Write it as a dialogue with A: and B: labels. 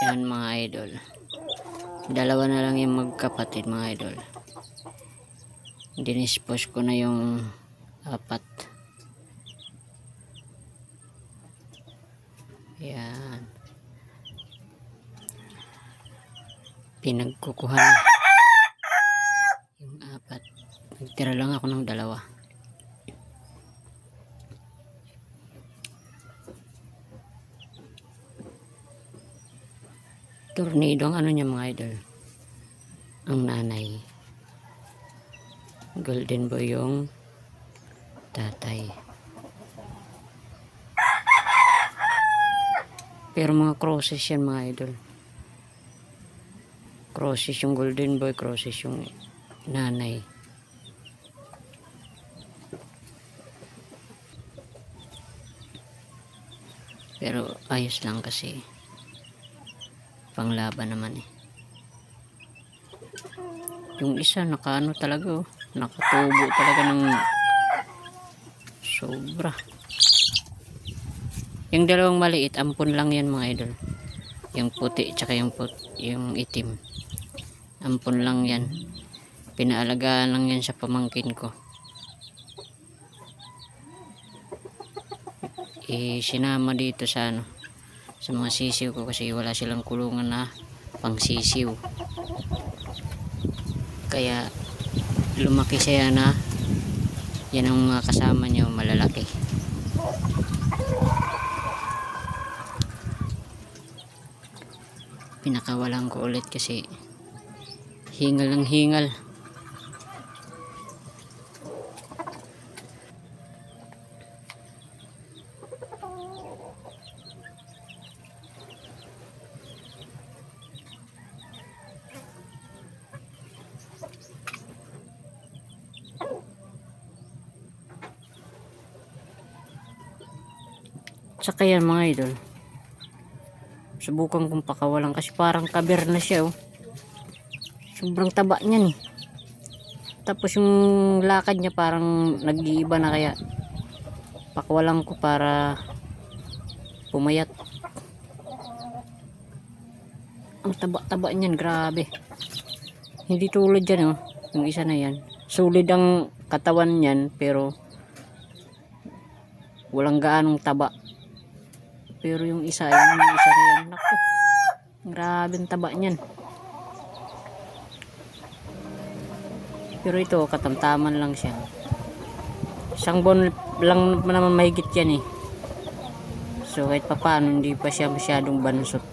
A: Yan mga idol. Dalawa na lang yung magkapatid mga idol. Dinispose ko na yung apat. Yan. Pinagkukuhan na yung apat. Nagtira lang ako ng dalawa. Tornado ang ano niya mga idol. Ang nanay. Golden boy yung tatay. Pero mga crosses yan mga idol. Crosses yung golden boy, crosses yung nanay. Pero ayos lang kasi panglaban naman eh. Yung isa nakaano talaga oh, nakatubo talaga ng sobra. Yung dalawang maliit ampon lang yan mga idol. Yung puti tsaka yung itim ampon lang yan. Pinaalagaan lang yan sa pamangkin ko. Sinama dito sa ano, sa mga sisiw ko kasi wala silang kulungan na pang sisiw. Kaya lumaki siya na yan ang mga kasama niya malalaki. Pinakawalan ko ulit kasi hingal ng hingal. Saka yan mga idol, subukan kong pakawalan kasi parang kaber na siya oh. Sobrang taba niyan eh. Tapos yung lakad niya parang nag-iiba na, kaya pakawalan ko para pumayat. Ang taba-taba niyan, grabe. Hindi tulad yan oh, yung isa na yan. Solid ang katawan niyan pero walang gaanong taba. Pero yung isa na yan, naku, grabe ang taba niyan. Pero ito katamtaman lang siya. Isang buwan lang naman mahigit yan eh. So kahit papaano hindi pa siya masyadong bansot.